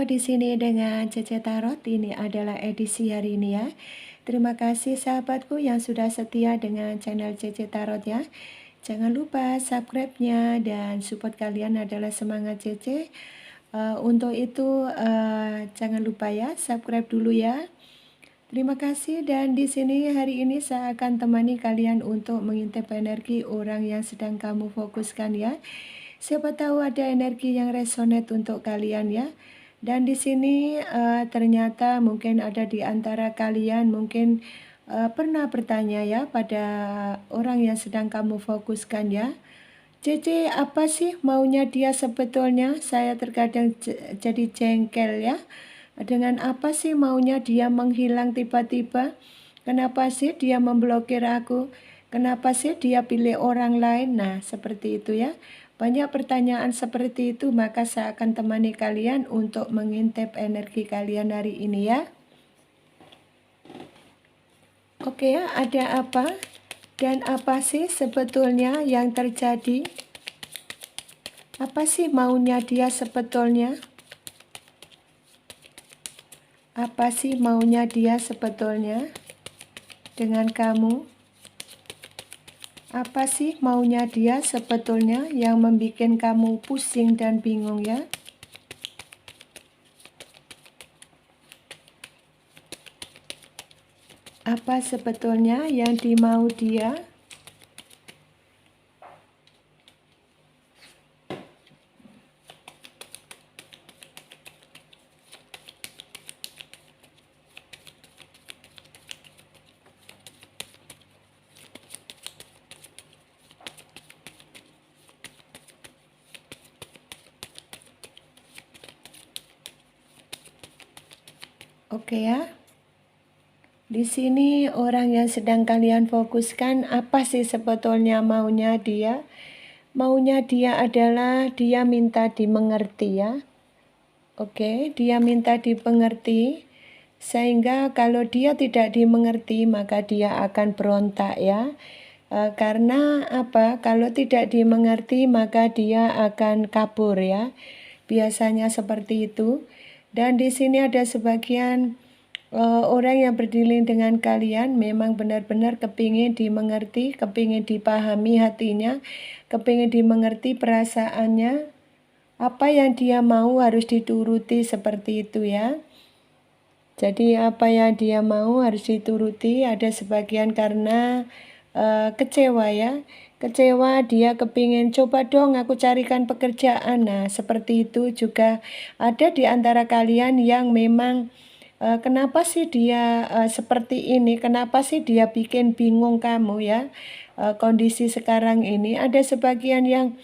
di sini dengan Cece Tarot. Ini adalah edisi hari ini ya. Terima kasih sahabatku yang sudah setia dengan channel Cece Tarot ya. Jangan lupa subscribe-nya dan support kalian adalah semangat Cece. Untuk itu jangan lupa ya subscribe dulu ya. Terima kasih, dan di sini hari ini saya akan temani kalian untuk mengintip energi orang yang sedang kamu fokuskan ya. Siapa tahu ada energi yang resonate untuk kalian ya. Dan di sini ternyata mungkin ada di antara kalian mungkin pernah bertanya ya pada orang yang sedang kamu fokuskan ya. Cece, apa sih maunya dia sebetulnya? Saya terkadang jadi jengkel ya. Dengan apa sih maunya dia menghilang tiba-tiba? Kenapa sih dia memblokir aku? Kenapa sih dia pilih orang lain? Nah, seperti itu ya. Banyak pertanyaan seperti itu, maka saya akan temani kalian untuk mengintip energi kalian hari ini ya. Oke ya, ada apa? Dan apa sih sebetulnya yang terjadi? Apa sih maunya dia sebetulnya? Apa sih maunya dia sebetulnya dengan kamu? Apa sih maunya dia sebetulnya yang membuat kamu pusing dan bingung ya? Apa sebetulnya yang dimau dia? Oke ya. Di sini orang yang sedang kalian fokuskan, apa sih sebetulnya maunya dia? Maunya dia adalah dia minta dimengerti ya. Oke, dia minta dimengerti. Sehingga kalau dia tidak dimengerti, maka dia akan berontak ya. Karena apa? Kalau tidak dimengerti, maka dia akan kabur ya. Biasanya seperti itu. Dan di sini ada sebagian orang yang berdiri dengan kalian memang benar-benar kepingin dimengerti, kepingin dipahami hatinya, kepingin dimengerti perasaannya. Apa yang dia mau harus dituruti seperti itu ya. Jadi apa yang dia mau harus dituruti. Ada sebagian karena kecewa ya. Kecewa, dia kepingin coba dong aku carikan pekerjaan. Nah seperti itu juga ada di antara kalian yang memang kenapa sih dia seperti ini, kenapa sih dia bikin bingung kamu ya. Kondisi sekarang ini ada sebagian yang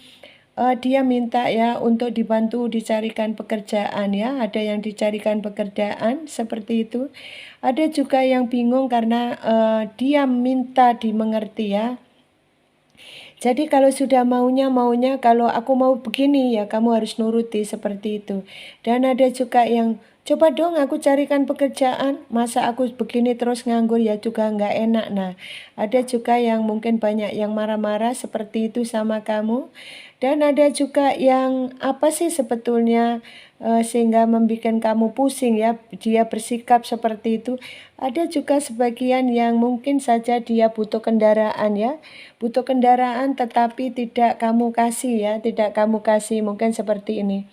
dia minta ya untuk dibantu dicarikan pekerjaan ya. Ada yang dicarikan pekerjaan seperti itu. Ada juga yang bingung karena dia minta dimengerti ya. Jadi kalau sudah maunya kalau aku mau begini ya kamu harus nuruti seperti itu. Dan ada juga yang coba dong aku carikan pekerjaan, masa aku begini terus nganggur ya juga nggak enak. Nah ada juga yang mungkin banyak yang marah-marah seperti itu sama kamu. Dan ada juga yang apa sih sebetulnya sehingga membuat kamu pusing ya, dia bersikap seperti itu. Ada juga sebagian yang mungkin saja dia butuh kendaraan ya, butuh kendaraan tetapi tidak kamu kasih ya, tidak kamu kasih, mungkin seperti ini.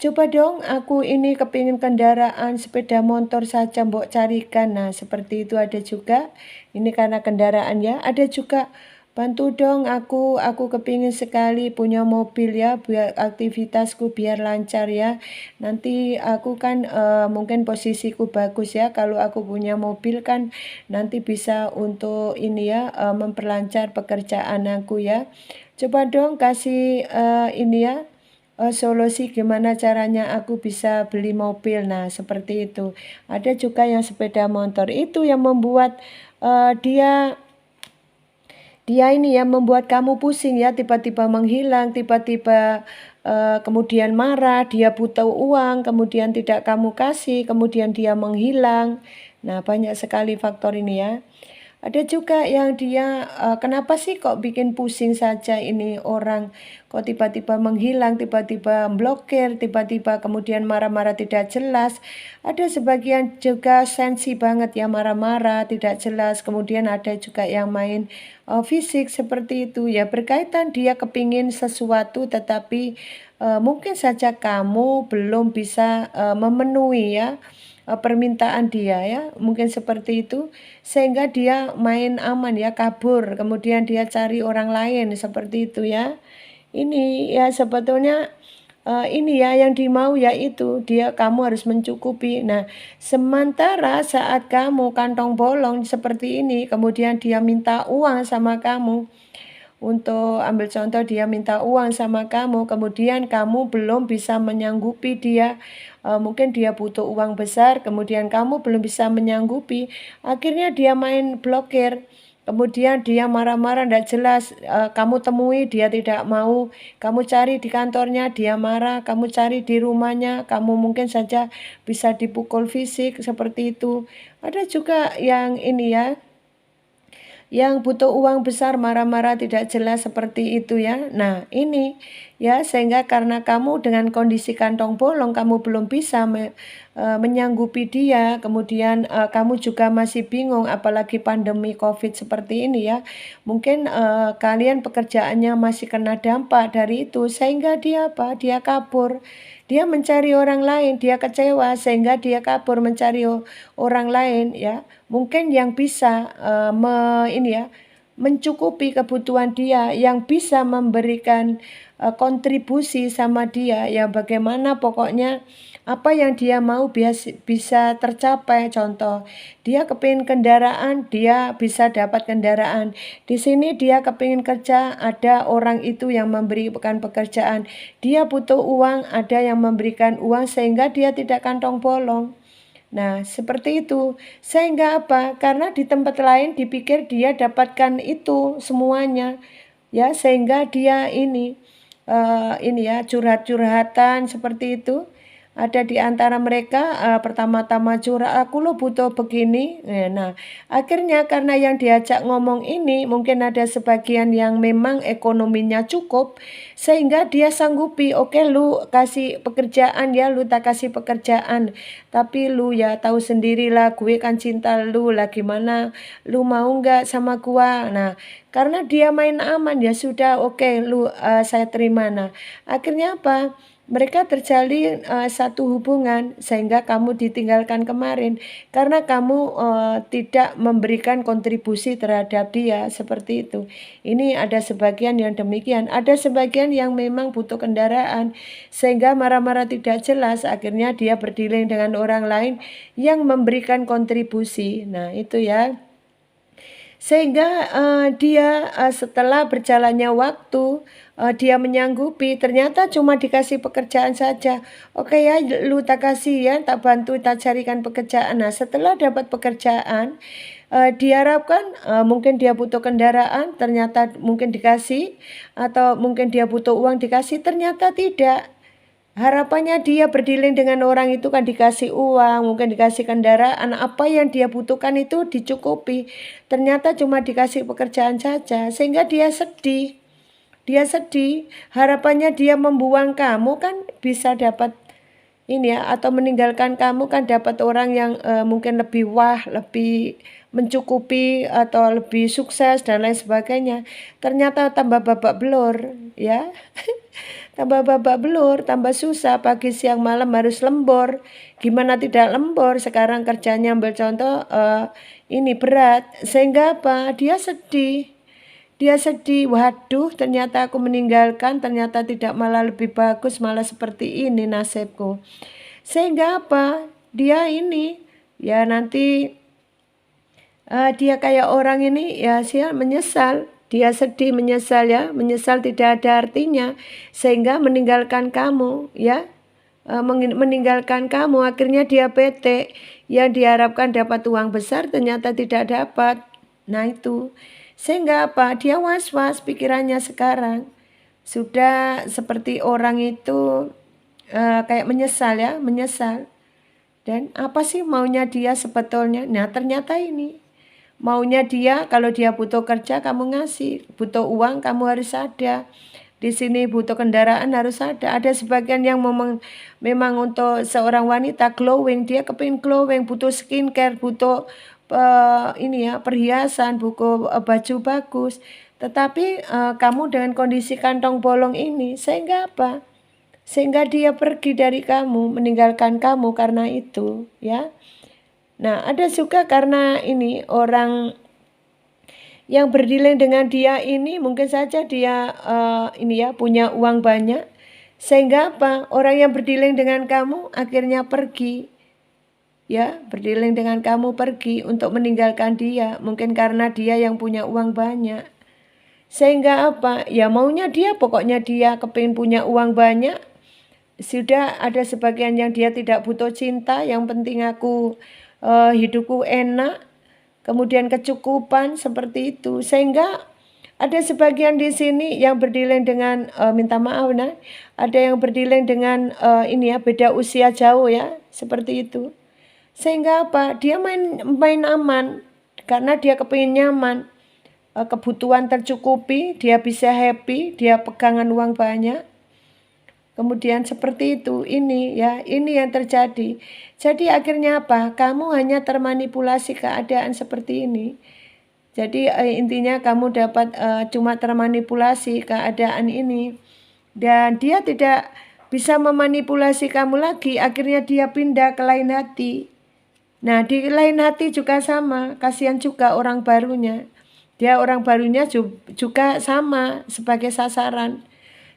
Coba dong aku ini kepingin kendaraan sepeda motor saja mbok carikan. Nah seperti itu ada juga, ini karena kendaraan ya. Ada juga bantu dong aku kepingin sekali punya mobil ya, biar aktivitasku biar lancar ya. Nanti aku kan mungkin posisiku bagus ya, kalau aku punya mobil kan nanti bisa untuk ini ya, memperlancar pekerjaan aku ya. Coba dong kasih ini ya, solusi gimana caranya aku bisa beli mobil. Nah seperti itu. Ada juga yang sepeda motor, itu yang membuat dia ini ya membuat kamu pusing ya, tiba-tiba menghilang, tiba-tiba kemudian marah, dia butuh uang, kemudian tidak kamu kasih, kemudian dia menghilang. Nah banyak sekali faktor ini ya. Ada juga yang dia, kenapa sih kok bikin pusing saja ini orang, kok tiba-tiba menghilang, tiba-tiba blokir, tiba-tiba kemudian marah-marah tidak jelas. Ada sebagian juga sensi banget ya, marah-marah tidak jelas, kemudian ada juga yang main fisik seperti itu ya, berkaitan dia kepingin sesuatu tetapi mungkin saja kamu belum bisa memenuhi ya permintaan dia ya, mungkin seperti itu, sehingga dia main aman ya, kabur, kemudian dia cari orang lain, seperti itu ya. Ini ya sebetulnya ini ya yang dimau yaitu kamu harus mencukupi. Nah, sementara saat kamu kantong bolong seperti ini, kemudian dia minta uang sama kamu, untuk ambil contoh dia minta uang sama kamu, kemudian kamu belum bisa menyanggupi dia, mungkin dia butuh uang besar, kemudian kamu belum bisa menyanggupi, akhirnya dia main blokir, kemudian dia marah-marah tidak jelas, kamu temui dia tidak mau, kamu cari di kantornya dia marah, kamu cari di rumahnya, kamu mungkin saja bisa dipukul fisik seperti itu. Ada juga yang ini ya, yang butuh uang besar marah-marah tidak jelas seperti itu ya. Nah ini ya, sehingga karena kamu dengan kondisi kantong bolong kamu belum bisa menyanggupi dia, kemudian kamu juga masih bingung apalagi pandemi COVID seperti ini ya. Mungkin kalian pekerjaannya masih kena dampak dari itu, sehingga dia apa? Dia kabur. Dia mencari orang lain, dia kecewa sehingga dia kabur mencari orang lain ya. Mungkin yang bisa ini ya, mencukupi kebutuhan dia, yang bisa memberikan kontribusi sama dia ya, bagaimana pokoknya apa yang dia mau bisa tercapai. Contoh, dia kepingin kendaraan, dia bisa dapat kendaraan. Di sini dia kepingin kerja, ada orang itu yang memberikan pekerjaan. Dia butuh uang, ada yang memberikan uang sehingga dia tidak kantong bolong. Nah, seperti itu. Sehingga apa? Karena di tempat lain dipikir dia dapatkan itu semuanya. Ya, sehingga dia ini ya, curhat-curhatan seperti itu. Ada di antara mereka pertama-tama curhat, aku lo butuh begini. Nah, akhirnya karena yang diajak ngomong ini mungkin ada sebagian yang memang ekonominya cukup, sehingga dia sanggupi, oke lu kasih pekerjaan ya, lu tak kasih pekerjaan, tapi lu ya tahu sendirilah gue kan cinta lu lah, gimana lu mau nggak sama gua. Nah, karena dia main aman ya sudah, oke lu saya terima. Nah, akhirnya apa? Mereka terjalin satu hubungan sehingga kamu ditinggalkan kemarin karena kamu tidak memberikan kontribusi terhadap dia, seperti itu. Ini ada sebagian yang demikian, ada sebagian yang memang butuh kendaraan sehingga marah-marah tidak jelas, akhirnya dia berdealing dengan orang lain yang memberikan kontribusi. Nah, itu ya. Sehingga dia setelah berjalannya waktu, dia menyanggupi, ternyata cuma dikasih pekerjaan saja. Oke ya, lu tak kasih ya, tak bantu, tak carikan pekerjaan. Nah, setelah dapat pekerjaan, diharapkan mungkin dia butuh kendaraan, ternyata mungkin dikasih, atau mungkin dia butuh uang dikasih, ternyata tidak. Harapannya dia berdealing dengan orang itu kan dikasih uang, mungkin dikasih kendaraan, apa yang dia butuhkan itu dicukupi. Ternyata cuma dikasih pekerjaan saja, sehingga dia sedih. Dia sedih, harapannya dia membuang kamu kan bisa dapat ini ya, atau meninggalkan kamu kan dapat orang yang mungkin lebih lebih mencukupi atau lebih sukses dan lain sebagainya. Ternyata tambah babak belur ya. Tambah babak belur, tambah susah, pagi siang malam harus lembur. Gimana tidak lembur? Sekarang kerjanya ambil contoh ini berat, sehingga apa? Dia sedih. Dia sedih, waduh ternyata aku meninggalkan, ternyata tidak, malah lebih bagus, malah seperti ini nasibku. Sehingga apa? Dia ini ya nanti dia kayak orang ini ya menyesal. Dia sedih, menyesal ya, menyesal tidak ada artinya, sehingga meninggalkan kamu ya, meninggalkan kamu, akhirnya dia bete, yang diharapkan dapat uang besar ternyata tidak dapat. Nah itu, sehingga apa? Dia was-was pikirannya sekarang, sudah seperti orang itu kayak menyesal ya, menyesal. Dan apa sih maunya dia sebetulnya? Nah ternyata ini, Maunya dia kalau dia butuh kerja kamu ngasih, butuh uang kamu harus ada. Di sini butuh kendaraan harus ada. Ada sebagian yang memang untuk seorang wanita glowing, dia kepingin glowing, butuh skincare, butuh ini ya perhiasan, buku baju bagus. Tetapi kamu dengan kondisi kantong bolong ini, sehingga apa? Sehingga dia pergi dari kamu, meninggalkan kamu karena itu, ya. Nah, ada juga karena ini orang yang berdealing dengan dia ini mungkin saja dia ini ya punya uang banyak, sehingga apa? Orang yang berdealing dengan kamu akhirnya pergi. Ya, berdealing dengan kamu pergi untuk meninggalkan dia, mungkin karena dia yang punya uang banyak. Sehingga apa? Ya maunya dia, pokoknya dia kepingin punya uang banyak. Sudah ada sebagian yang dia tidak butuh cinta, yang penting aku hidupku enak, kemudian kecukupan seperti itu. Sehingga ada sebagian di sini yang berdealing dengan minta maaf nah, ada yang berdealing dengan ini ya beda usia jauh ya, seperti itu. Sehingga apa? Dia main aman karena dia kepingin nyaman, kebutuhan tercukupi, dia bisa happy, dia pegangan uang banyak. Kemudian seperti itu, ini ya, ini yang terjadi. Jadi akhirnya apa? Kamu hanya termanipulasi keadaan seperti ini. Jadi intinya kamu dapat cuma termanipulasi keadaan ini. Dan dia tidak bisa memanipulasi kamu lagi, akhirnya dia pindah ke lain hati. Nah, di lain hati juga sama, kasihan juga orang barunya. Dia orang barunya juga sama sebagai sasaran.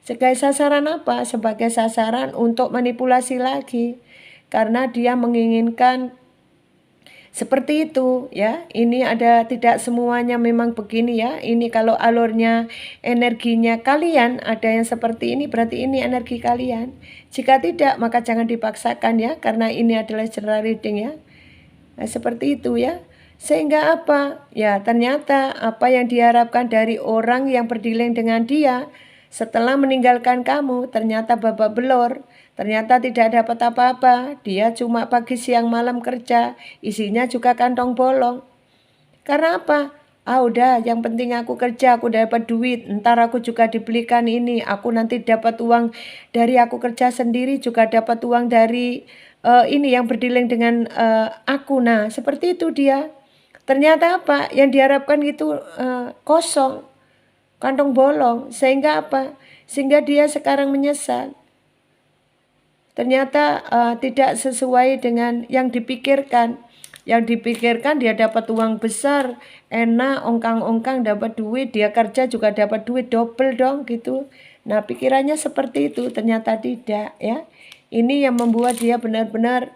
Sebagai sasaran apa? Sebagai sasaran untuk manipulasi lagi. Karena dia menginginkan seperti itu ya. Ini ada tidak semuanya memang begini ya. Ini kalau alurnya energinya kalian ada yang seperti ini berarti ini energi kalian. Jika tidak maka jangan dipaksakan ya karena ini adalah general reading ya. Nah, seperti itu ya. Sehingga apa? Ya ternyata apa yang diharapkan dari orang yang berdealing dengan dia setelah meninggalkan kamu ternyata babak belur, ternyata tidak dapat apa-apa. Dia cuma pagi siang malam kerja, isinya juga kantong bolong. Karena apa? Udah yang penting aku kerja, aku dapat duit, ntar aku juga dibelikan ini, aku nanti dapat uang dari aku kerja sendiri, juga dapat uang dari ini yang berdealing dengan aku. Nah seperti itu dia. Ternyata apa? Yang diharapkan itu kosong, kantong bolong. Sehingga apa? Sehingga dia sekarang menyesal. Ternyata tidak sesuai dengan yang dipikirkan. Yang dipikirkan dia dapat uang besar, enak, ongkang-ongkang dapat duit, dia kerja juga dapat duit double dong gitu. Nah pikirannya seperti itu, ternyata tidak ya. Ini yang membuat dia benar-benar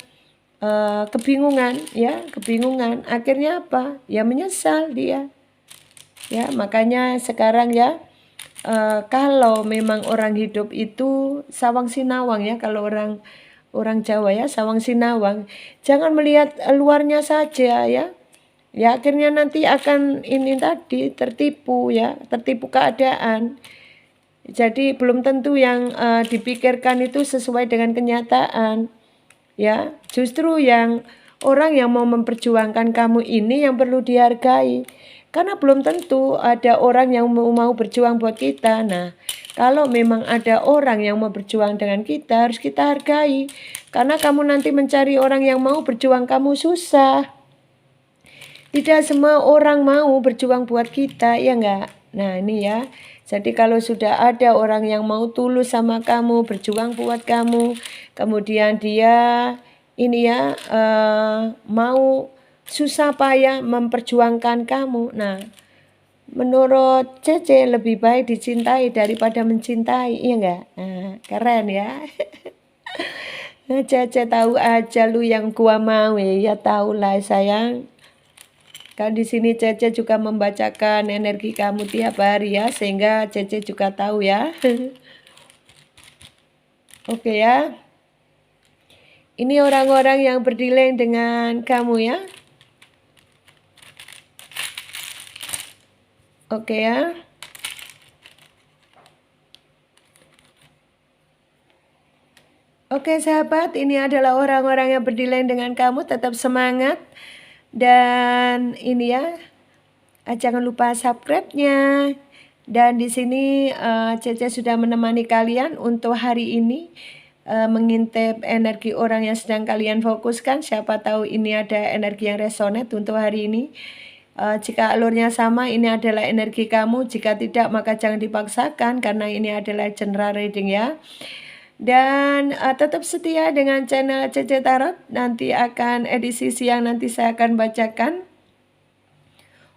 kebingungan ya, kebingungan. Akhirnya apa? Ya menyesal dia. Ya makanya sekarang ya kalau memang orang hidup itu sawang sinawang ya, kalau orang Jawa ya sawang sinawang, jangan melihat luarnya saja ya. Ya akhirnya nanti akan ini tadi tertipu ya, tertipu keadaan. Jadi belum tentu yang dipikirkan itu sesuai dengan kenyataan. Ya, justru yang orang yang mau memperjuangkan kamu ini yang perlu dihargai. Karena belum tentu ada orang yang mau berjuang buat kita. Nah, kalau memang ada orang yang mau berjuang dengan kita, harus kita hargai. Karena kamu nanti mencari orang yang mau berjuang kamu susah. Tidak semua orang mau berjuang buat kita, ya enggak? Nah, ini ya. Jadi kalau sudah ada orang yang mau tulus sama kamu, berjuang buat kamu, kemudian dia ini ya mau susah payah memperjuangkan kamu. Nah, menurut Cece lebih baik dicintai daripada mencintai, iya enggak? Nah, keren ya. Nah, Cece tahu aja lu yang gua mau ya, tahu lah sayang. Kan di sini Cece juga membacakan energi kamu tiap hari ya, sehingga Cece juga tahu ya. Oke ya. Ini orang-orang yang berdealing dengan kamu ya. Oke ya. Oke sahabat, ini adalah orang-orang yang berdealing dengan kamu, tetap semangat. Dan ini ya, Jangan lupa subscribe-nya. Dan di sini Cece sudah menemani kalian untuk hari ini mengintip energi orang yang sedang kalian fokuskan. Siapa tahu ini ada energi yang resonate untuk hari ini. Jika alurnya sama, ini adalah energi kamu. Jika tidak, maka jangan dipaksakan karena ini adalah general reading ya. Dan tetap setia dengan channel Cece Tarot. Nanti akan edisi siang, nanti saya akan bacakan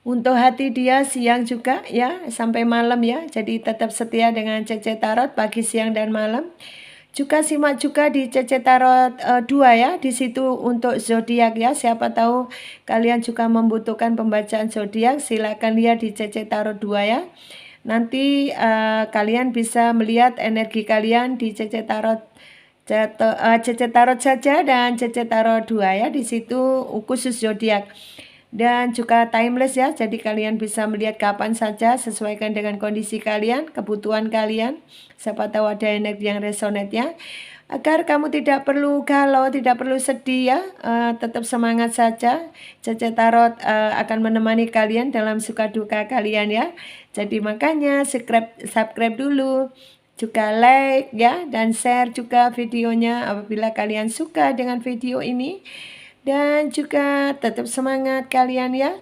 untuk hati dia siang juga ya, sampai malam ya. Jadi tetap setia dengan Cece Tarot pagi, siang, dan malam. Juga simak juga di Cece Tarot 2 ya, di situ untuk zodiak ya. Siapa tahu kalian juga membutuhkan pembacaan zodiak, silakan lihat di Cece Tarot 2 ya. Nanti kalian bisa melihat energi kalian di Cece Tarot Cece Tarot saja dan Cece Tarot 2 ya. Di situ khusus zodiak. Dan juga timeless ya, jadi kalian bisa melihat kapan saja sesuaikan dengan kondisi kalian, kebutuhan kalian. Siapa tahu ada energi yang resonate ya. Agar kamu tidak perlu galau, tidak perlu sedih ya, tetap semangat saja. Cece Tarot akan menemani kalian dalam suka duka kalian ya. Jadi makanya subscribe dulu. Juga like ya, dan share juga videonya apabila kalian suka dengan video ini. Dan juga tetap semangat kalian ya.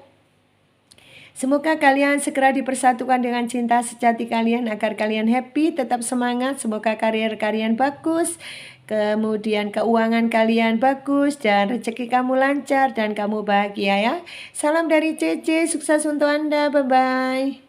Semoga kalian segera dipersatukan dengan cinta sejati kalian agar kalian happy, tetap semangat. Semoga karir kalian bagus, kemudian keuangan kalian bagus, dan rezeki kamu lancar dan kamu bahagia ya. Salam dari Cece, sukses untuk Anda, bye-bye.